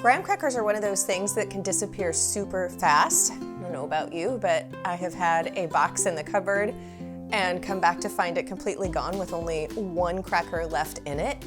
Graham crackers are one of those things that can disappear super fast. I don't know about you, but I have had a box in the cupboard and come back to find it completely gone with only one cracker left in it.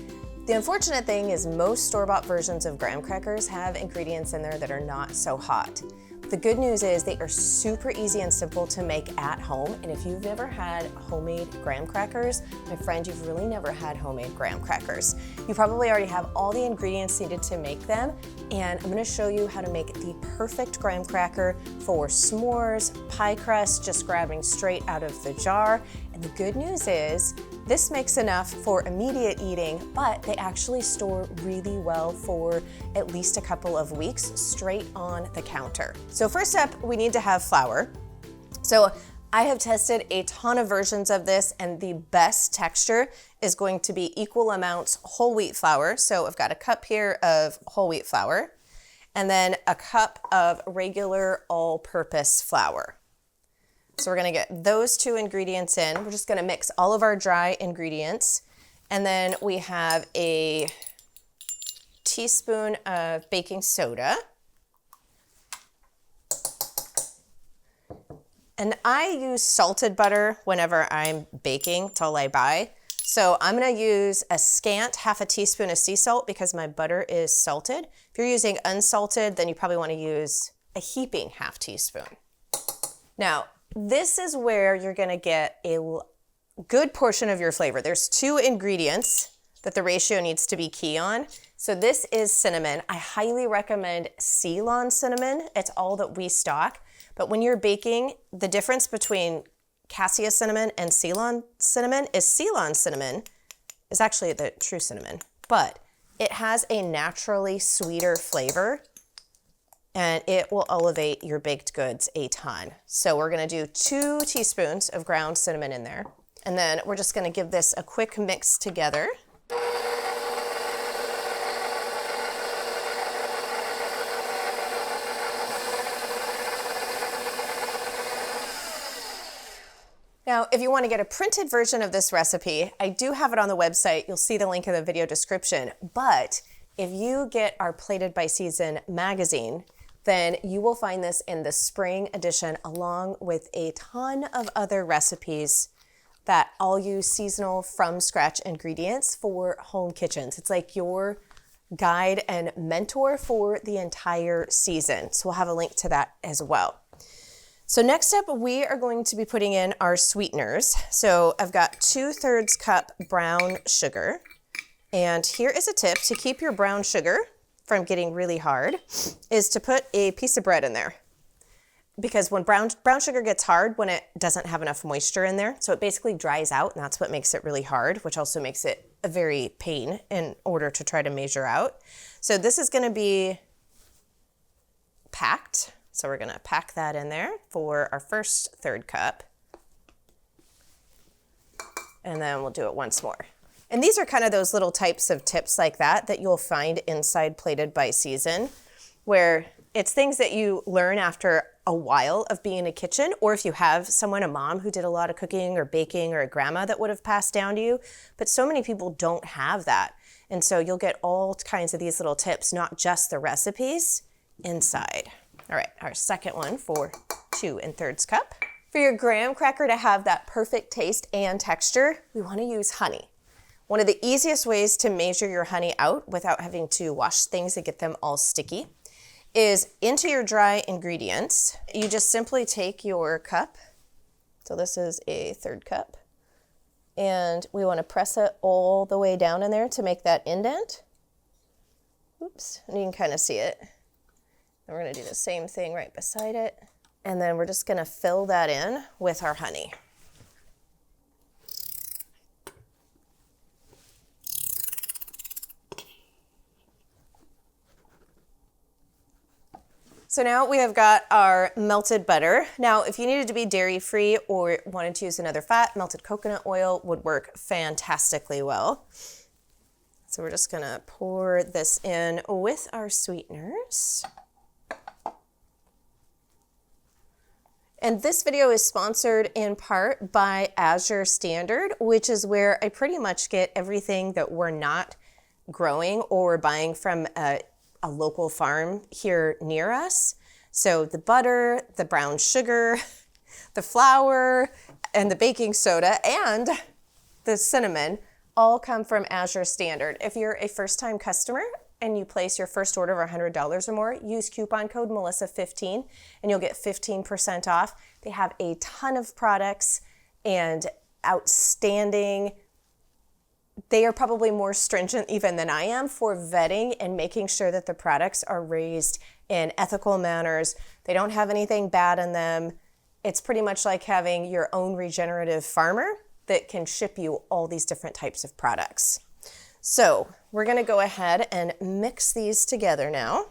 The unfortunate thing is most store-bought versions of graham crackers have ingredients in there that are not so hot. The good news is they are super easy and simple to make at home, and if you've never had homemade graham crackers, my friend, you've really never had homemade graham crackers. You probably already have all the ingredients needed to make them, and I'm gonna show you how to make the perfect graham cracker for s'mores, pie crust, just grabbing straight out of the jar. And the good news is, this makes enough for immediate eating, but they actually store really well for at least a couple of weeks straight on the counter. So first up, we need to have flour. So I have tested a ton of versions of this, and the best texture is going to be equal amounts whole wheat flour. So I've got a cup here of whole wheat flour, and then a cup of regular all-purpose flour. So we're gonna get those two ingredients in. We're just gonna mix all of our dry ingredients. And then we have a teaspoon of baking soda. And I use salted butter whenever I'm baking, it's all I buy. So I'm gonna use a scant half a teaspoon of sea salt because my butter is salted. If you're using unsalted, then you probably wanna use a heaping half teaspoon. Now, this is where you're gonna get a good portion of your flavor. There's two ingredients that the ratio needs to be key on. So this is cinnamon. I highly recommend Ceylon cinnamon. It's all that we stock. But when you're baking, the difference between cassia cinnamon and Ceylon cinnamon is actually the true cinnamon, but it has a naturally sweeter flavor, and it will elevate your baked goods a ton. So we're gonna do 2 teaspoons of ground cinnamon in there. And then we're just gonna give this a quick mix together. Now, if you want to get a printed version of this recipe, I do have it on the website. You'll see the link in the video description. But if you get our Plated by Season magazine, then you will find this in the spring edition along with a ton of other recipes that all use seasonal from scratch ingredients for home kitchens. It's like your guide and mentor for the entire season. So we'll have a link to that as well. So next up, we are going to be putting in our sweeteners. So I've got 2/3 cup brown sugar. And here is a tip to keep your brown sugar from getting really hard, is to put a piece of bread in there. Because when brown sugar gets hard, when it doesn't have enough moisture in there, so it basically dries out, and that's what makes it really hard, which also makes it a very pain in order to try to measure out. So this is gonna be packed. So we're gonna pack that in there for our first 1/3 cup. And then we'll do it once more. And these are kind of those little types of tips like that you'll find inside Plated by Season, where it's things that you learn after a while of being in a kitchen, or if you have someone, a mom who did a lot of cooking or baking, or a grandma that would have passed down to you. But so many people don't have that. And so you'll get all kinds of these little tips, not just the recipes, inside. All right, our second one for 2⅔ cup. For your graham cracker to have that perfect taste and texture, we want to use honey. One of the easiest ways to measure your honey out without having to wash things and get them all sticky is into your dry ingredients. You just simply take your cup. So this is a 1/3 cup. And we want to press it all the way down in there to make that indent. Oops, and you can kind of see it. And we're gonna do the same thing right beside it. And then we're just gonna fill that in with our honey. So now we have got our melted butter. Now, if you needed to be dairy-free or wanted to use another fat, melted coconut oil would work fantastically well. So we're just gonna pour this in with our sweeteners. And this video is sponsored in part by Azure Standard, which is where I pretty much get everything that we're not growing or buying from a a local farm here near us. So the butter, the brown sugar, the flour, and the baking soda, and the cinnamon all come from Azure Standard. If you're a first-time customer and you place your first order of $100 or more, use coupon code Melissa15 and you'll get 15% off. They have a ton of products and outstanding. They are probably more stringent even than I am for vetting and making sure that the products are raised in ethical manners. They don't have anything bad in them. It's pretty much like having your own regenerative farmer that can ship you all these different types of products. So we're gonna go ahead and mix these together now.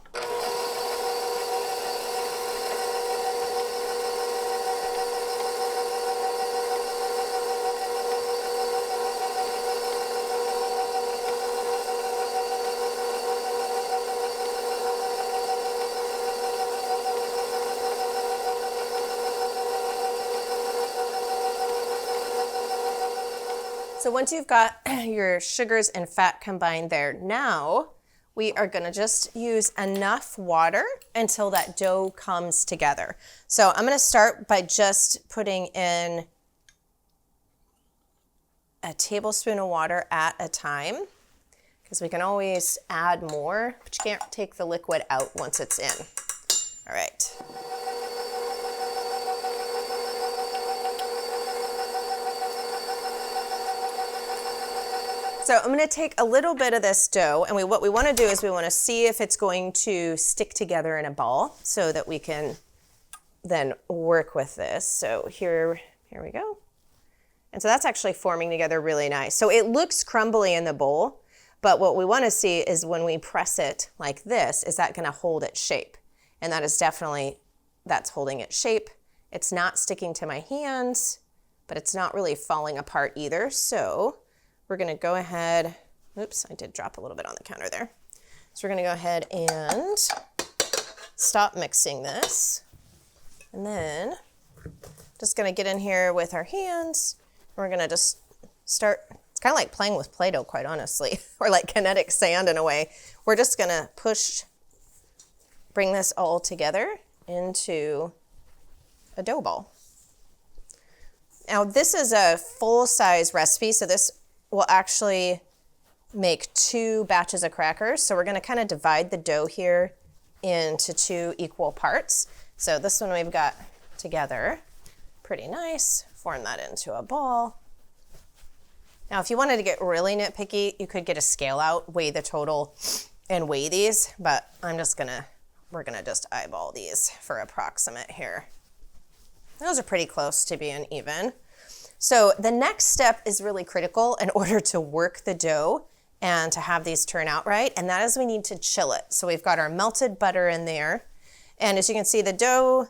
So once you've got your sugars and fat combined there, now we are gonna just use enough water until that dough comes together. So I'm gonna start by just putting in a tablespoon of water at a time, because we can always add more, but you can't take the liquid out once it's in. All right. So I'm gonna take a little bit of this dough, and what we wanna do is we wanna see if it's going to stick together in a ball so that we can then work with this. So here we go. And so that's actually forming together really nice. So it looks crumbly in the bowl, but what we wanna see is when we press it like this, is that gonna hold its shape? And that is definitely, that's holding its shape. It's not sticking to my hands, but it's not really falling apart either. So we're gonna go ahead, oops, I did drop a little bit on the counter there. So we're gonna go ahead and stop mixing this. And then just gonna get in here with our hands. We're gonna just start, it's kind of like playing with Play-Doh, quite honestly, or like kinetic sand in a way. We're just gonna bring this all together into a dough ball. Now this is a full-size recipe, so this will actually make 2 batches of crackers. So we're gonna kind of divide the dough here into 2 equal parts. So this one we've got together, pretty nice. Form that into a ball. Now, if you wanted to get really nitpicky, you could get a scale out, weigh the total, and weigh these, but we're gonna just eyeball these for approximate here. Those are pretty close to being even. So the next step is really critical in order to work the dough and to have these turn out right, and that is we need to chill it. So we've got our melted butter in there, and as you can see, the dough,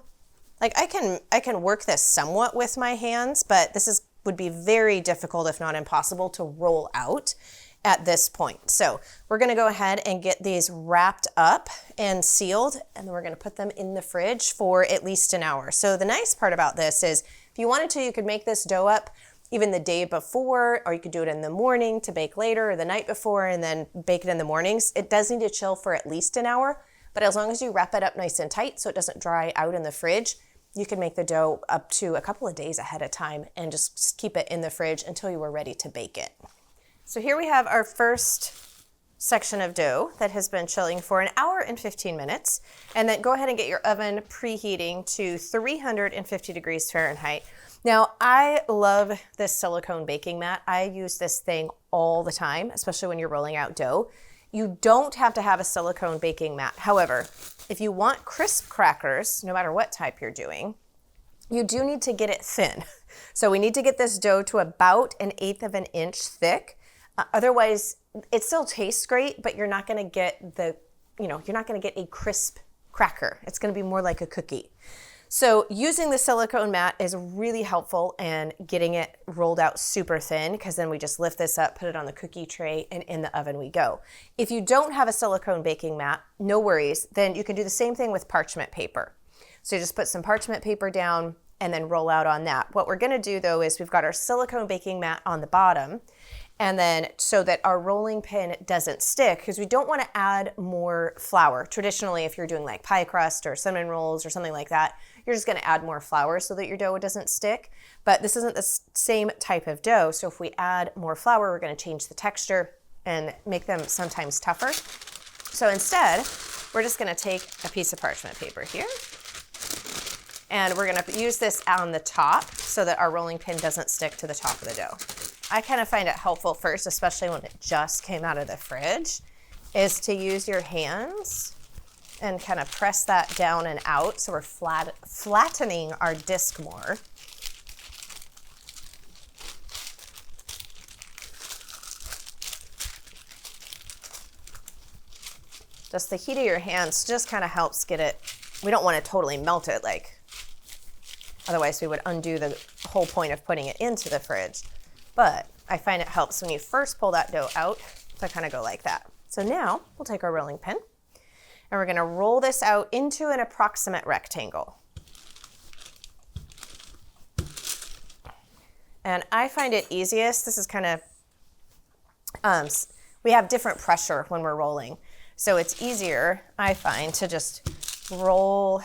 like I can work this somewhat with my hands, but would be very difficult, if not impossible, to roll out at this point. So we're gonna go ahead and get these wrapped up and sealed, and then we're gonna put them in the fridge for at least an hour. So the nice part about this is, if you wanted to, you could make this dough up even the day before, or you could do it in the morning to bake later, or the night before and then bake it in the mornings. It does need to chill for at least an hour, but as long as you wrap it up nice and tight so it doesn't dry out in the fridge, you can make the dough up to a couple of days ahead of time and just keep it in the fridge until you were ready to bake it. So here we have our first section of dough that has been chilling for an hour and 15 minutes. And then go ahead and get your oven preheating to 350 degrees Fahrenheit. Now, I love this silicone baking mat. I use this thing all the time, especially when you're rolling out dough. You don't have to have a silicone baking mat. However, if you want crisp crackers, no matter what type you're doing, you do need to get it thin. So we need to get this dough to about 1/8 of an inch thick. Otherwise, it still tastes great, but you're not gonna get you're not gonna get a crisp cracker. It's gonna be more like a cookie. So using the silicone mat is really helpful in getting it rolled out super thin, because then we just lift this up, put it on the cookie tray, and in the oven we go. If you don't have a silicone baking mat, no worries. Then you can do the same thing with parchment paper. So you just put some parchment paper down and then roll out on that. What we're gonna do though is we've got our silicone baking mat on the bottom, And then so that our rolling pin doesn't stick, because we don't want to add more flour. Traditionally, if you're doing like pie crust or cinnamon rolls or something like that, you're just going to add more flour so that your dough doesn't stick. But this isn't the same type of dough. So if we add more flour, we're going to change the texture and make them sometimes tougher. So instead, we're just going to take a piece of parchment paper here. And we're going to use this on the top so that our rolling pin doesn't stick to the top of the dough. I kind of find it helpful first, especially when it just came out of the fridge, is to use your hands and kind of press that down and out so we're flattening our disc more. Just the heat of your hands just kind of helps get it. We don't want to totally melt it, like, otherwise we would undo the whole point of putting it into the fridge. But I find it helps when you first pull that dough out to kind of go like that. So now we'll take our rolling pin and we're going to roll this out into an approximate rectangle. And I find it easiest, this is kind of, we have different pressure when we're rolling. So it's easier, I find, to just roll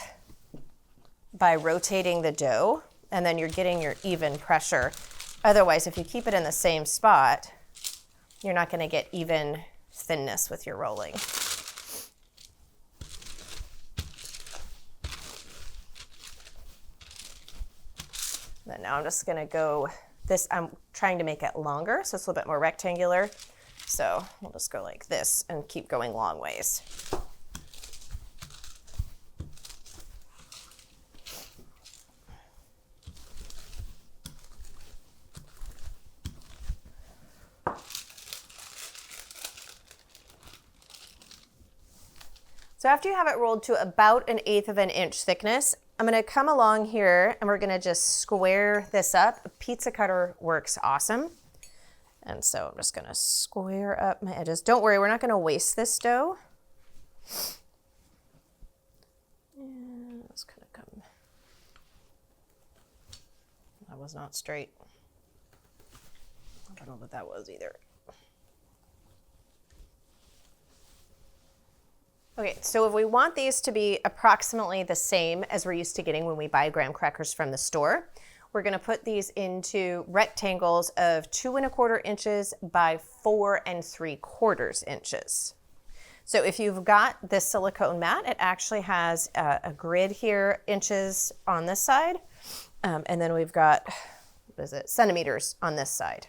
by rotating the dough, and then you're getting your even pressure. Otherwise, if you keep it in the same spot, you're not going to get even thinness with your rolling. Then now I'm just going to go this, I'm trying to make it longer, so it's a little bit more rectangular. So we'll just go like this and keep going long ways. So after you have it rolled to about 1/8 of an inch thickness, I'm going to come along here and we're going to just square this up. A pizza cutter works awesome. And so I'm just going to square up my edges. Don't worry, we're not going to waste this dough. And it's going to come. That was not straight. I don't know what that was either. Okay, so if we want these to be approximately the same as we're used to getting when we buy graham crackers from the store, we're going to put these into rectangles of 2 1/4 inches by 4 3/4 inches. So if you've got this silicone mat, it actually has a grid here, inches on this side, and then we've got, what is it, centimeters on this side.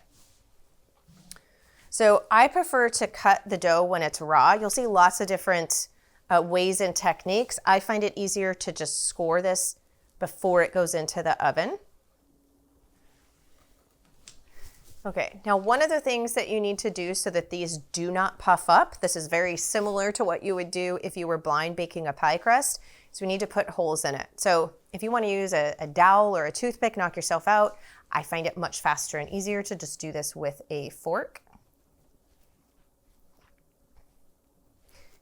So I prefer to cut the dough when it's raw. You'll see lots of different ways and techniques. I find it easier to just score this before it goes into the oven. Okay, now one of the things that you need to do so that these do not puff up, this is very similar to what you would do if you were blind baking a pie crust, is we need to put holes in it. So if you want to use a dowel or a toothpick, knock yourself out. I find it much faster and easier to just do this with a fork,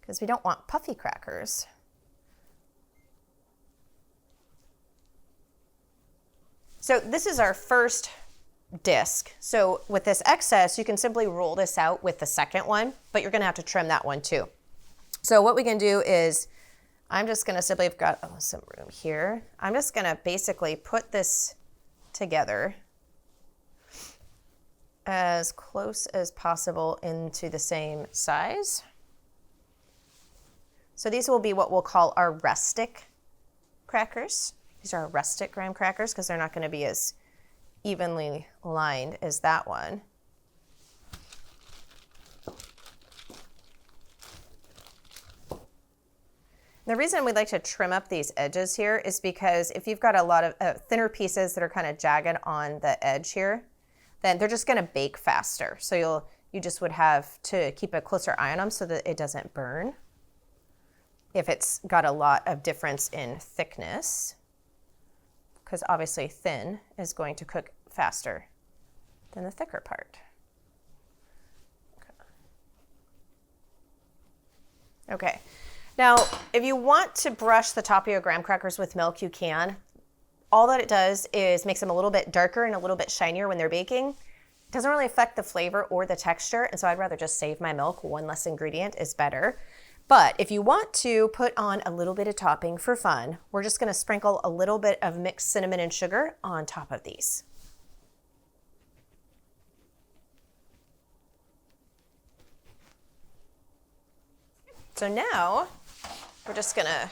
because we don't want puffy crackers. So this is our first disc. So with this excess, you can simply roll this out with the second one, but you're going to have to trim that one too. So what we can do is, I'm just going to simply, I've got some room here. I'm just going to basically put this together as close as possible into the same size. So these will be what we'll call our rustic crackers. These are our rustic graham crackers because they're not going to be as evenly lined as that one. The reason we'd like to trim up these edges here is because if you've got a lot of thinner pieces that are kind of jagged on the edge here, then they're just going to bake faster. So you just would have to keep a closer eye on them so that it doesn't burn if it's got a lot of difference in thickness, because obviously thin is going to cook faster than the thicker part. Okay. Now, if you want to brush the top of your graham crackers with milk, you can. All that it does is makes them a little bit darker and a little bit shinier when they're baking. It doesn't really affect the flavor or the texture, and so I'd rather just save my milk. One less ingredient is better. But if you want to put on a little bit of topping for fun, we're just gonna sprinkle a little bit of mixed cinnamon and sugar on top of these. So now we're just gonna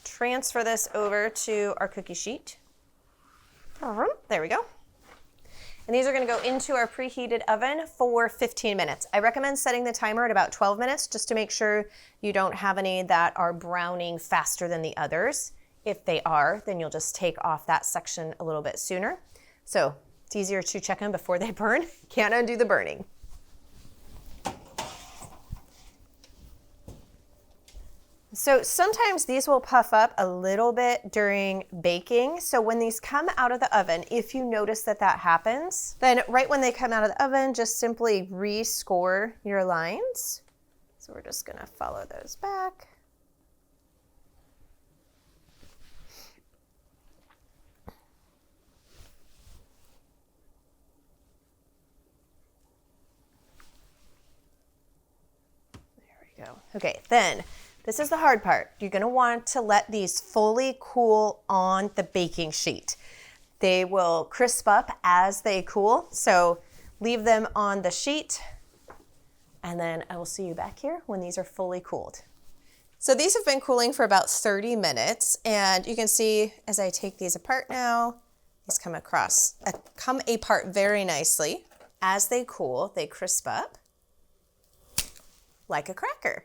transfer this over to our cookie sheet. There we go. And these are gonna go into our preheated oven for 15 minutes. I recommend setting the timer at about 12 minutes just to make sure you don't have any that are browning faster than the others. If they are, then you'll just take off that section a little bit sooner. So it's easier to check them before they burn. Can't undo the burning. So sometimes these will puff up a little bit during baking. So when these come out of the oven, if you notice that that happens, then right when they come out of the oven, just simply rescore your lines. So we're just gonna follow those back. There we go. Okay, then this is the hard part. You're gonna want to let these fully cool on the baking sheet. They will crisp up as they cool, so leave them on the sheet, and then I will see you back here when these are fully cooled. So these have been cooling for about 30 minutes, and you can see as I take these apart now, these come apart very nicely. As they cool, they crisp up like a cracker.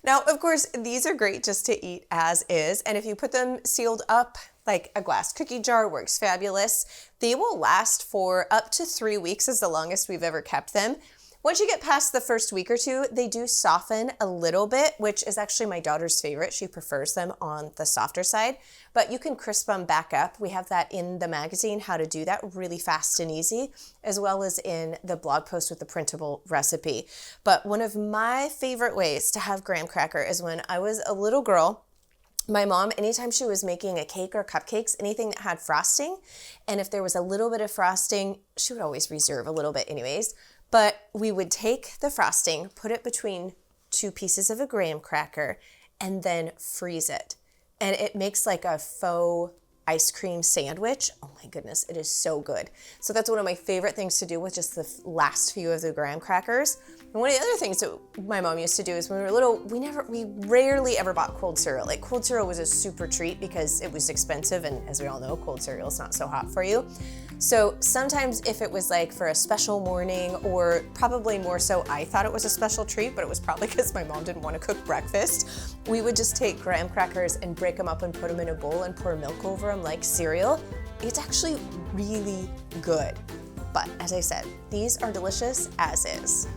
Now, of course, these are great just to eat as is, and if you put them sealed up, like a glass cookie jar works fabulous. They will last for up to 3 weeks, is the longest we've ever kept them. Once you get past the first week or two, they do soften a little bit, which is actually my daughter's favorite. She prefers them on the softer side, but you can crisp them back up. We have that in the magazine, how to do that really fast and easy, as well as in the blog post with the printable recipe. But one of my favorite ways to have graham cracker is when I was a little girl. My mom, anytime she was making a cake or cupcakes, anything that had frosting, and if there was a little bit of frosting, she would always reserve a little bit anyways, but we would take the frosting, put it between 2 pieces of a graham cracker, and then freeze it. And it makes like a faux ice cream sandwich. Oh my goodness, it is so good. So that's one of my favorite things to do with just the last few of the graham crackers. And one of the other things that my mom used to do is when we were little, we rarely ever bought cold cereal. Like cold cereal was a super treat because it was expensive, and as we all know, cold cereal is not so hot for you. So sometimes if it was like for a special morning, or probably more so I thought it was a special treat, but it was probably because my mom didn't want to cook breakfast, we would just take graham crackers and break them up and put them in a bowl and pour milk over them like cereal. It's actually really good. But as I said, these are delicious as is.